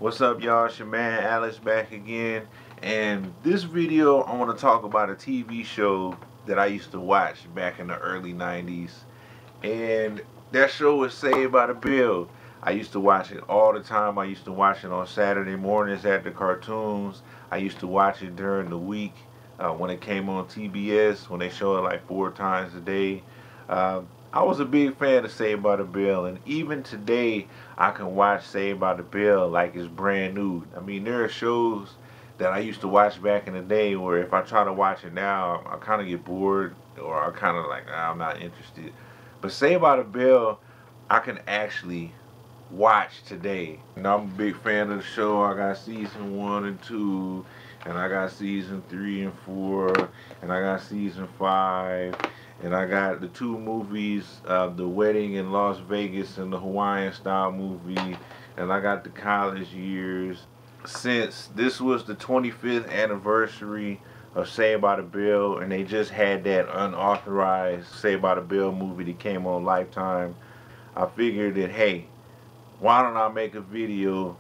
What's up, y'all? It's your man Alex back again, and this video I want to talk about a TV show that I used to watch back in the early 90s, and that show was Saved by the Bell. I used to watch it all the time. I used to watch it on Saturday mornings at the cartoons. I used to watch it during the week when it came on TBS, when they show it like 4 times a day. I was a big fan of Saved by the Bell, and even today I can watch Saved by the Bell like it's brand new. I mean, there are shows that I used to watch back in the day where if I try to watch it now, I kind of get bored, or I kind of like, I'm not interested. But Saved by the Bell, I can actually watch today. And I'm a big fan of the show. I got season 1 and 2, and I got season 3 and 4, and I got season 5. And I got the 2 movies, The Wedding in Las Vegas and the Hawaiian style movie. And I got the college years. Since this was the 25th anniversary of Saved by the Bell, and they just had that unauthorized Saved by the Bell movie that came on Lifetime, I figured that, hey, why don't I make a video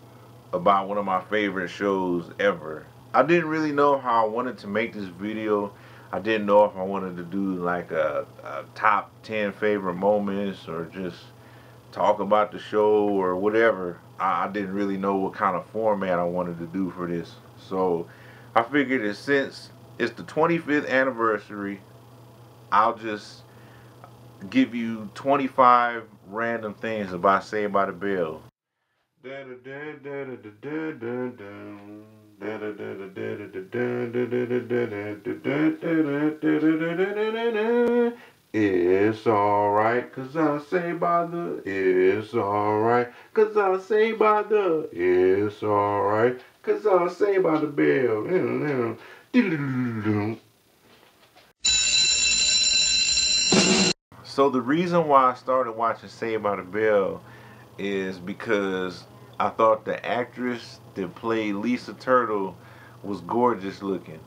about one of my favorite shows ever? I didn't really know how I wanted to make this video. I didn't know if I wanted to do like a top 10 favorite moments, or just talk about the show, or whatever. I didn't really know what kind of format I wanted to do for this. So I figured that since it's the 25th anniversary, I'll just give you 25 random things about Saved by the Bell. It's alright, 'cause I say by the, it's alright, 'cause I say by the, it's alright, 'cause I say by the bell. So the reason why I started watching Saved by the Bell is because I thought the actress that played Lisa Turtle was gorgeous looking.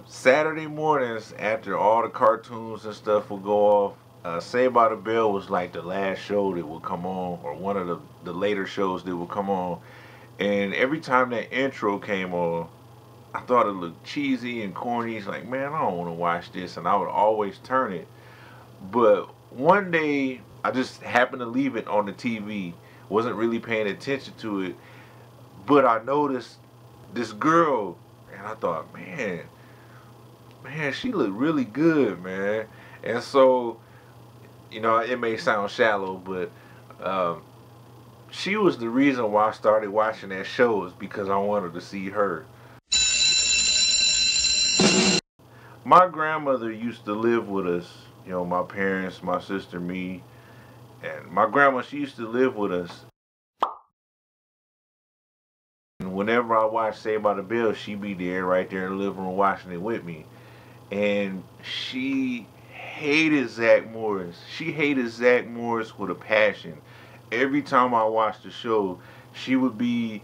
Saturday mornings, after all the cartoons and stuff would go off, Saved by the Bell was like the last show that would come on, or one of the later shows that would come on. And every time that intro came on, I thought it looked cheesy and corny. It's like, man, I don't want to watch this, and I would always turn it. But one day, I just happened to leave it on the TV. Wasn't really paying attention to it, but I noticed this girl, and I thought, man, she looked really good, man. And so, you know, it may sound shallow, but she was the reason why I started watching that show, is because I wanted to see her. My grandmother used to live with us, you know, my parents, my sister, me, and my grandma, she used to live with us. And whenever I watch Saved by the Bell, she'd be there, right there in the living room, watching it with me. And she hated Zack Morris. She hated Zack Morris with a passion. Every time I watched the show, she'd be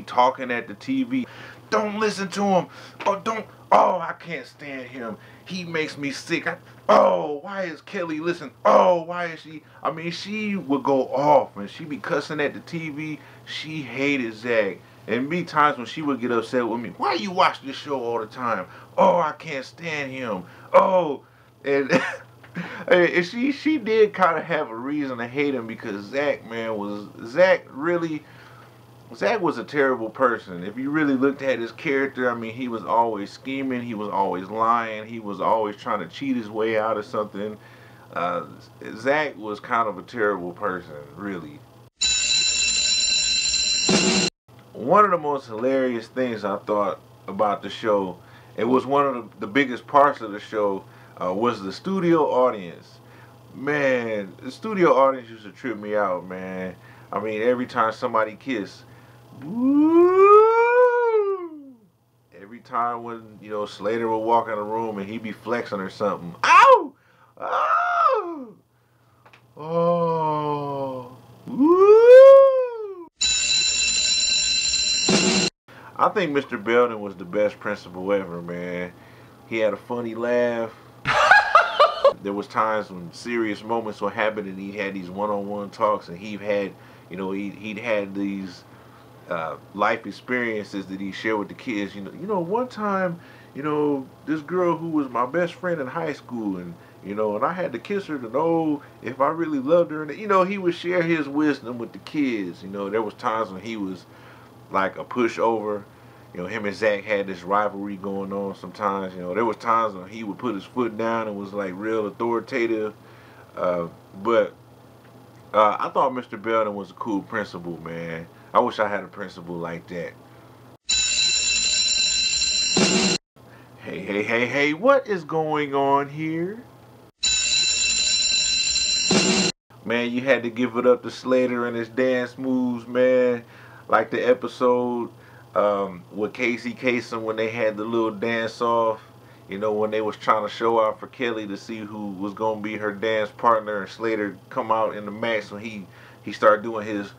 talking at the TV. Don't listen to him. Oh, I can't stand him. He makes me sick. Why is Kelly listen? Why is she? I mean, she would go off, and she'd be cussing at the TV. She hated Zack. And be times when she would get upset with me. Why you watch this show all the time? I can't stand him. And and she did kind of have a reason to hate him, because Zack was a terrible person. If you really looked at his character, I mean, he was always scheming, he was always lying, he was always trying to cheat his way out of something. Zack was kind of a terrible person, really. One of the most hilarious things I thought about the show, it was one of the biggest parts of the show, was the studio audience. Man, the studio audience used to trip me out, man. I mean, every time somebody kissed, woo! Every time when, you know, Slater would walk in the room and he'd be flexing or something. Ow! Oh! Oh! Woo! I think Mr. Belden was the best principal ever, man. He had a funny laugh. There was times when serious moments would happen, and he had these one-on-one talks, and he'd had these life experiences that he shared with the kids. One time, this girl who was my best friend in high school, and I had to kiss her to know if I really loved her. And he would share his wisdom with the kids. There was times when he was like a pushover. Him and Zack had this rivalry going on sometimes. There was times when he would put his foot down and was like real authoritative. But I thought Mr. Belden was a cool principal, man. I wish I had a principal like that. Hey, what is going on here? Man, you had to give it up to Slater and his dance moves, man. Like the episode with Casey Kasem when they had the little dance off. When they was trying to show out for Kelly to see who was going to be her dance partner, and Slater come out in the match when he started doing his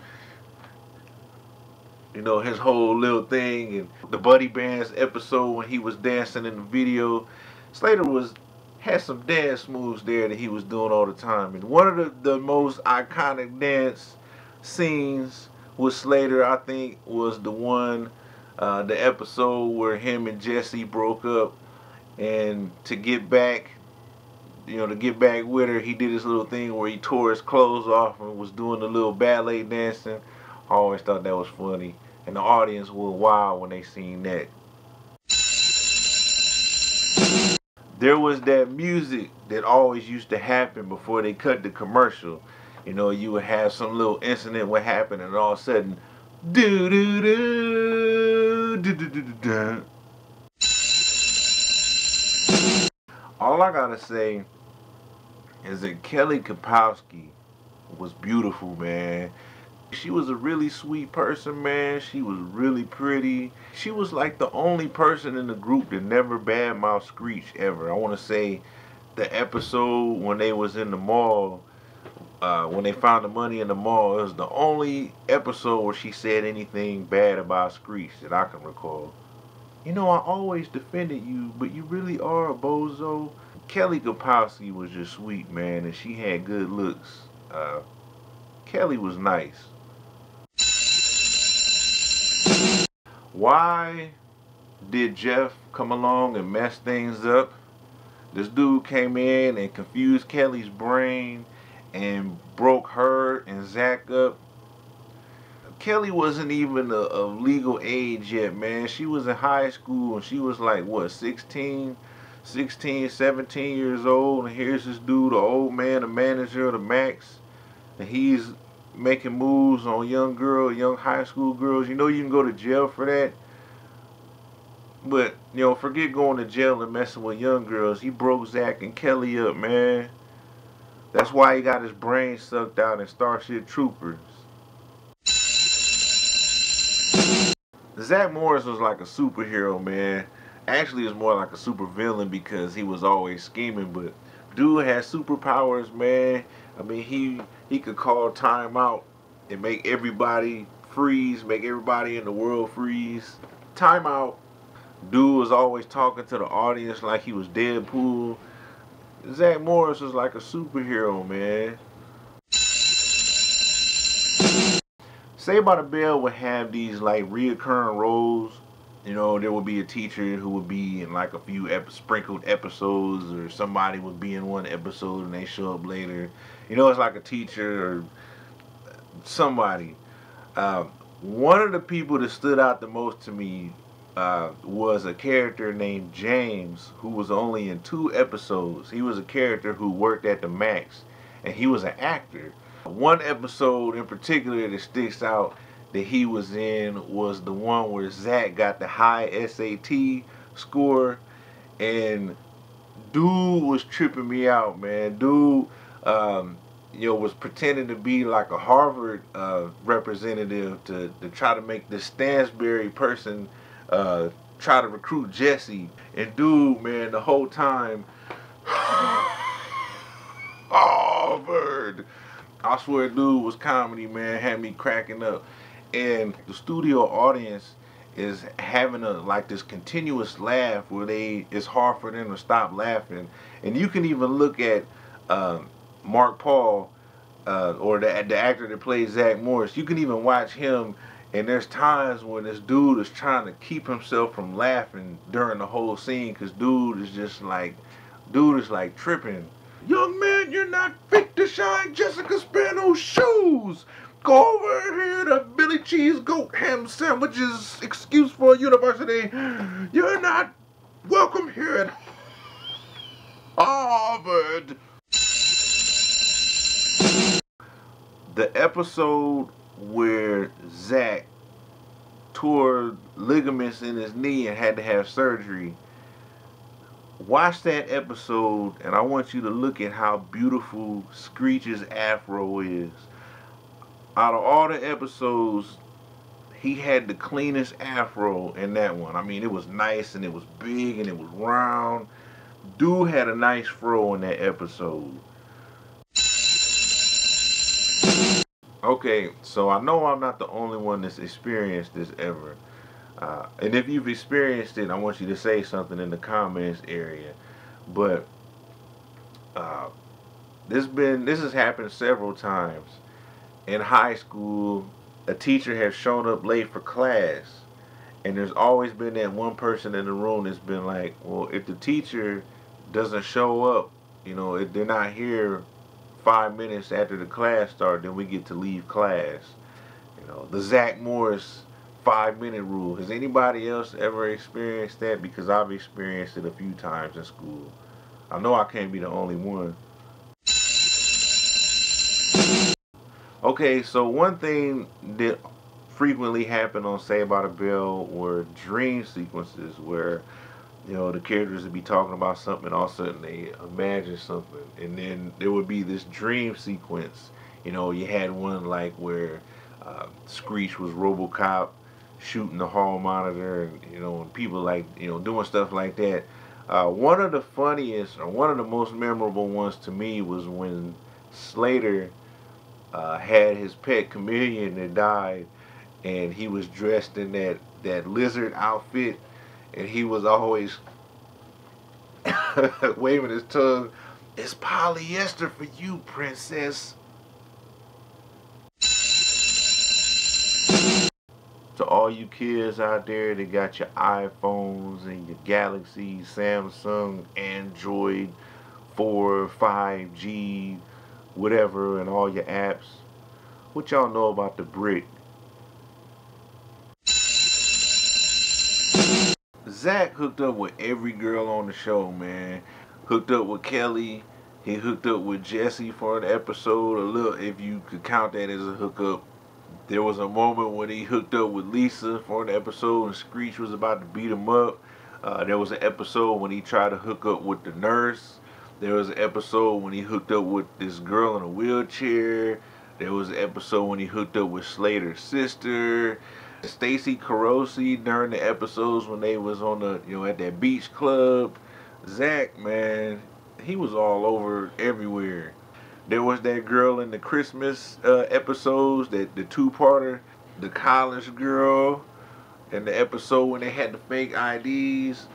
his whole little thing. And the Buddy Bands episode when he was dancing in the video, Slater had some dance moves there that he was doing all the time. And one of the most iconic dance scenes with Slater, I think, was the episode where him and Jesse broke up. And to get back with her, he did this little thing where he tore his clothes off and was doing the little ballet dancing. I always thought that was funny. And the audience was wild when they seen that. There was that music that always used to happen before they cut the commercial. You would have some little incident would happen, and all of a sudden, do do do do do do do. All I gotta say is that Kelly Kapowski was beautiful, man. She was a really sweet person, man. She was really pretty. She was like the only person in the group that never badmouthed Screech ever. I want to say the episode when they was in the mall, when they found the money in the mall, it was the only episode where she said anything bad about Screech that I can recall. I always defended you, but you really are a bozo. Kelly Kapowski was just sweet, man, and she had good looks. Kelly was nice. Why did Jeff come along and mess things up? This dude came in and confused Kelly's brain and broke her and Zack up. Kelly wasn't even of legal age yet, man. She was in high school and she was like, what, 16, 17 years old. And here's this dude, the old man, the manager of the Max. And he's making moves on young high school girls. You can go to jail for that. But, forget going to jail and messing with young girls. He broke Zack and Kelly up, man. That's why he got his brain sucked out in Starship Troopers. Zack Morris was like a superhero, man. Actually, it was more like a supervillain because he was always scheming. But dude had superpowers, man. I mean, he could call time out and make everybody freeze, make everybody in the world freeze. Time out. Dude was always talking to the audience like he was Deadpool. Zack Morris was like a superhero, man. Saved by the Bell would have these like reoccurring roles. There would be a teacher who would be in like a few sprinkled episodes, or somebody would be in one episode and they show up later. It's like a teacher or somebody. One of the people that stood out the most to me was a character named James, who was only in 2 episodes. He was a character who worked at the Max, and he was an actor. One episode in particular that sticks out that he was in was the one where Zack got the high SAT score, and dude was tripping me out, man. Dude, was pretending to be like a Harvard representative to try to make this Stansberry person try to recruit Jesse. And dude, man, the whole time, Harvard. I swear, dude was comedy, man. Had me cracking up. And the studio audience is having like this continuous laugh where it's hard for them to stop laughing. And you can even look at Mark Paul, or the actor that plays Zack Morris. You can even watch him And there's times when this dude is trying to keep himself from laughing during the whole scene, because dude is like tripping. Young man, you're not fit to shine Jessica Spano's shoes. Go over here to Billy Cheese Goat Ham Sandwiches Excuse for University. You're not welcome here at Harvard. The episode where Zack tore ligaments in his knee and had to have surgery. Watch that episode, and I want you to look at how beautiful Screech's afro is. Out of all the episodes, he had the cleanest afro in that one. I mean, it was nice and it was big and it was round. Dude had a nice fro in that episode. Okay, so I know I'm not the only one that's experienced this ever. And if you've experienced it, I want you to say something in the comments area. But this has happened several times. In high school, a teacher has shown up late for class, and there's always been that one person in the room that's been like, well, if the teacher doesn't show up, you know, if they're not here 5 minutes after the class starts, then we get to leave class. You know, the Zack Morris 5-minute rule. Has anybody else ever experienced that? Because I've experienced it a few times in school. I know I can't be the only one. Okay, so one thing that frequently happened on Saved by the Bell were dream sequences where, you know, the characters would be talking about something and all of a sudden they imagine something, and then there would be this dream sequence. You know, you had one like where Screech was RoboCop shooting the hall monitor, and you know, and people like, you know, doing stuff like that. One of the funniest, or one of the most memorable ones to me, was when Slater had his pet chameleon that died, and he was dressed in that lizard outfit, and he was always waving his tongue. It's polyester for you, princess. To all you kids out there that got your iPhones and your Galaxy, Samsung, Android 4, 5G, whatever, and all your apps, what y'all know about the brick? Zack hooked up with every girl on the show, man. Hooked up with Kelly. He hooked up with Jesse for an episode. A little, if you could count that as a hookup. There was a moment when he hooked up with Lisa for an episode and Screech was about to beat him up. There was an episode when he tried to hook up with the nurse. There was an episode when he hooked up with this girl in a wheelchair. There was an episode when he hooked up with Slater's sister. Stacy Carosi during the episodes when they was on the, you know, at that beach club. Zack, man, he was all over everywhere. There was that girl in the Christmas episodes, the two-parter, the college girl, and the episode when they had the fake IDs.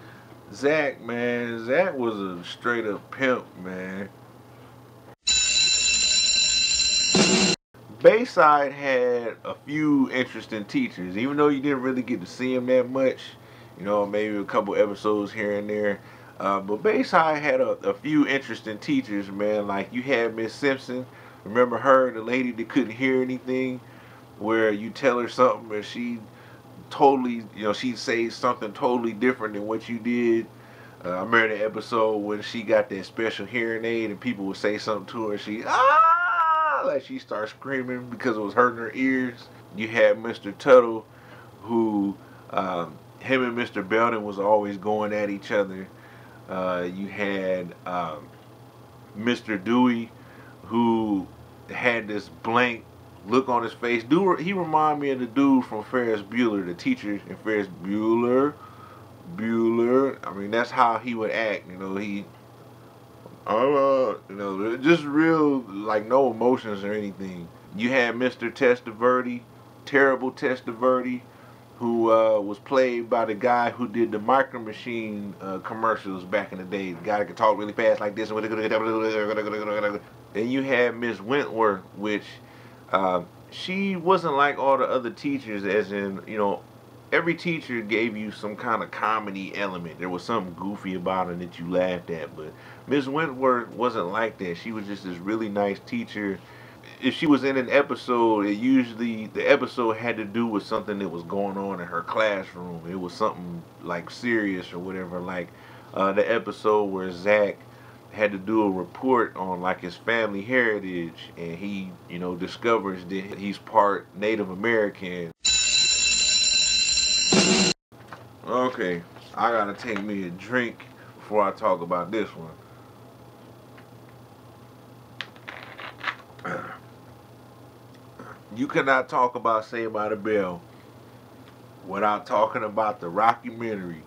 Zack, man, Zack was a straight-up pimp, man. Bayside had a few interesting teachers, even though you didn't really get to see them that much. You know, maybe a couple episodes here and there. But Bayside had a few interesting teachers, man. Like you had Miss Simpson. Remember her, the lady that couldn't hear anything, where you tell her something and she totally, you know, she'd say something totally different than what you did. I remember the episode when she got that special hearing aid and people would say something to her and she, like she started screaming because it was hurting her ears. You had Mr. Tuttle, who him and Mr. Belden was always going at each other. You had Mr. Dewey, who had this blank look on his face. He reminded me of the dude from Ferris Bueller, the teacher in Ferris Bueller. I mean, that's how he would act. You know, you know, just real, like no emotions or anything. You had Mr. Testaverde, terrible Testaverde, who was played by the guy who did the Micro Machine commercials back in the day. The guy that could talk really fast like this. And you had Miss Wentworth, which she wasn't like all the other teachers, as in, every teacher gave you some kind of comedy element. There was something goofy about her that you laughed at, but Miss Wentworth wasn't like that. She was just this really nice teacher. If she was in an episode, the episode had to do with something that was going on in her classroom. It was something like serious or whatever, like the episode where Zack had to do a report on like his family heritage, and he discovers that he's part Native American. Okay, I gotta take me a drink before I talk about this one. You cannot talk about Saved by the Bell without talking about the rockumentary.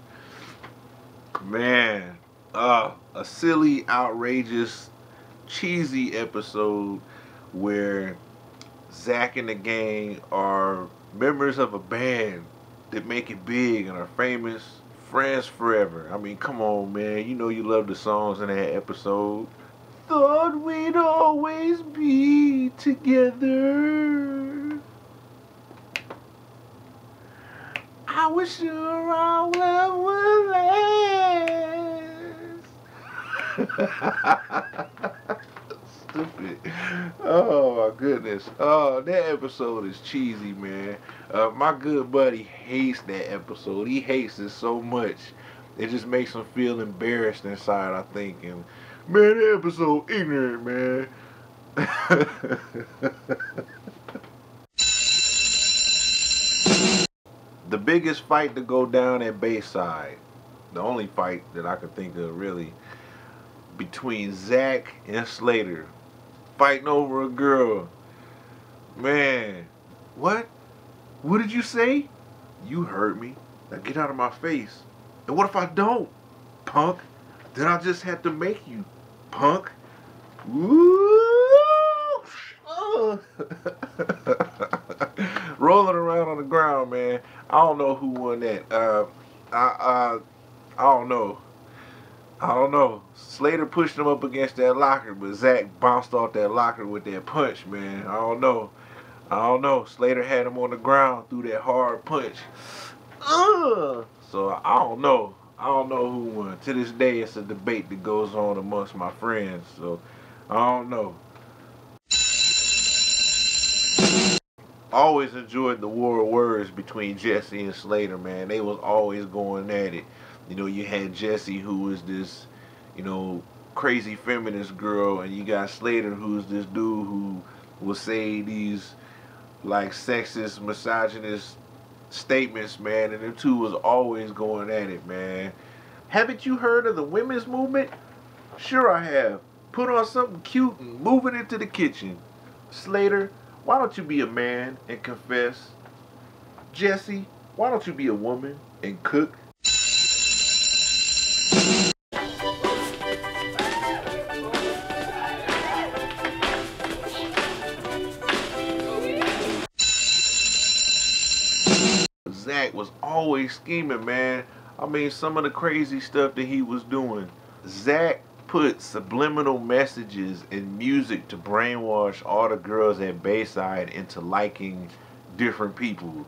Man, a silly, outrageous, cheesy episode where Zack and the gang are members of a band that make it big and are famous, friends forever. I mean, come on, man. You know you love the songs in that episode. Thought we'd always be together. I was sure our love would last. Stupid. Oh my goodness. Oh, that episode is cheesy, man. My good buddy hates that episode. He hates it so much. It just makes him feel embarrassed inside, I think. And man, that episode ignorant, man. The biggest fight to go down at Bayside, the only fight that I could think of really, between Zack and Slater, fighting over a girl. Man, what? What did you say? You heard me. Now get out of my face. And what if I don't, punk? Then I just have to make you, punk. Woo! Oh. Rolling around on the ground, man. I don't know who won that. I don't know. I don't know. Slater pushed him up against that locker, but Zack bounced off that locker with that punch, man. I don't know. I don't know. Slater had him on the ground through that hard punch. So I don't know. I don't know who won. To this day, it's a debate that goes on amongst my friends. So I don't know. Always enjoyed the war of words between Jesse and Slater, man. They was always going at it. You had Jesse, who was this, crazy feminist girl, and you got Slater, who's this dude who will say these like sexist, misogynist statements, man, and them two was always going at it, man. Haven't you heard of the women's movement? Sure I have. Put on something cute and move it into the kitchen. Slater, why don't you be a man and confess? Jesse, why don't you be a woman and cook? Zack was always scheming, man. I mean, some of the crazy stuff that he was doing. Zack put subliminal messages in music to brainwash all the girls at Bayside into liking different people.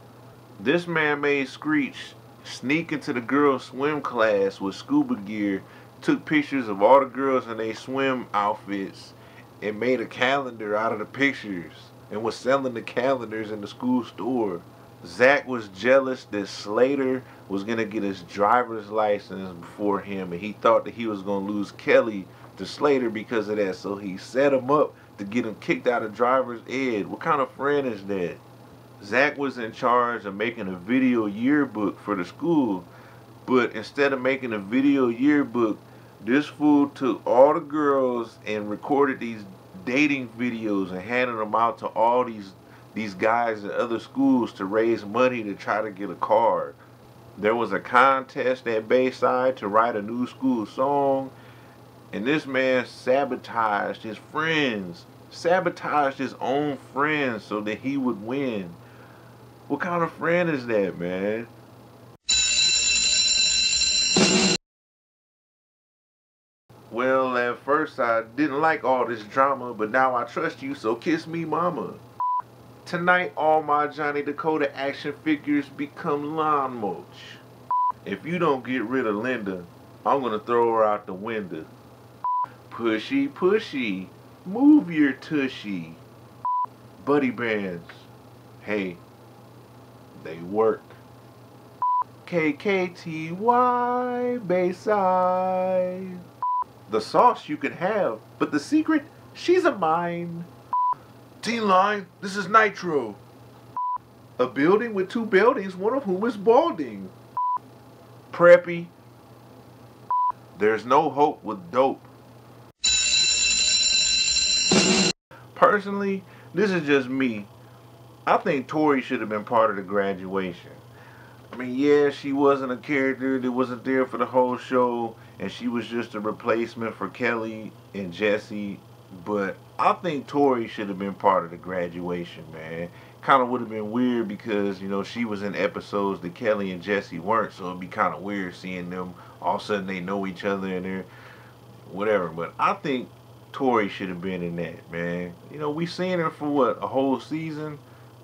This man made Screech sneak into the girls' swim class with scuba gear, took pictures of all the girls in their swim outfits, and made a calendar out of the pictures, and was selling the calendars in the school store. Zack was jealous that Slater was going to get his driver's license before him, and he thought that he was going to lose Kelly to Slater because of that, so he set him up to get him kicked out of driver's ed. What kind of friend is that? Zack was in charge of making a video yearbook for the school, but instead of making a video yearbook, this fool took all the girls and recorded these dating videos and handed them out to all these guys at other schools to raise money to try to get a card. There was a contest at Bayside to write a new school song, and this man sabotaged his friends, sabotaged his own friends so that he would win. What kind of friend is that, man? Well, at first I didn't like all this drama, but now I trust you, so kiss me, mama. Tonight, all my Johnny Dakota action figures become lawn mulch. If you don't get rid of Linda, I'm gonna throw her out the window. Pushy, pushy, move your tushy. Buddy bands, hey, they work. KKTY Bayside. The sauce you can have, but the secret, she's a mine. T-Line, this is Nitro. A building with two buildings, one of whom is balding. Preppy, there's no hope with dope. Personally, this is just me. I think Tori should have been part of the graduation. I mean, yeah, she wasn't a character that wasn't there for the whole show, and she was just a replacement for Kelly and Jesse, but I think Tori should have been part of the graduation, man. Kind of would have been weird because, you know, she was in episodes that Kelly and Jesse weren't, so it'd be kind of weird seeing them, all of a sudden they know each other and they're whatever, but I think Tori should have been in that, man. You know, we seen her for what, a whole season?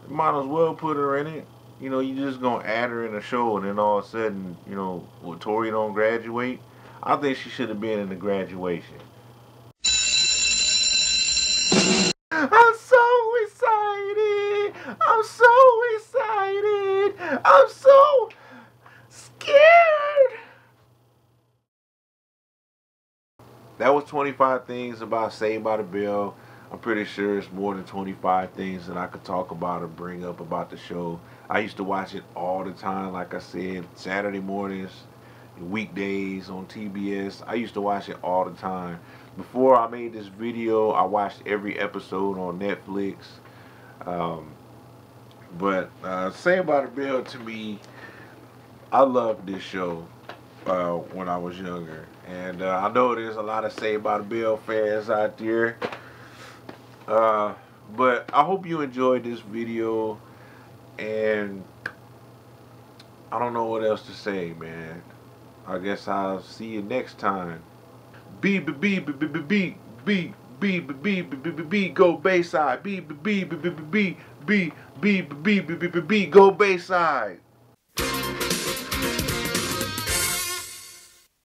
Might as well put her in it. You know, you just gonna add her in a show and then all of a sudden, you know, well, Tori don't graduate. I think she should have been in the graduation. I'm so excited. I'm so excited. I'm so scared. That was 25 things about Saved by the Bell. I'm pretty sure it's more than 25 things that I could talk about or bring up about the show. I used to watch it all the time, like I said, Saturday mornings, weekdays on TBS. I used to watch it all the time. Before I made this video, I watched every episode on Netflix. Saved by the Bell, to me, I loved this show when I was younger. And I know there's a lot of Saved by the Bell fans out there. But I hope you enjoyed this video, and I don't know what else to say, man. I guess I'll see you next time. Go Bayside. Go Bayside.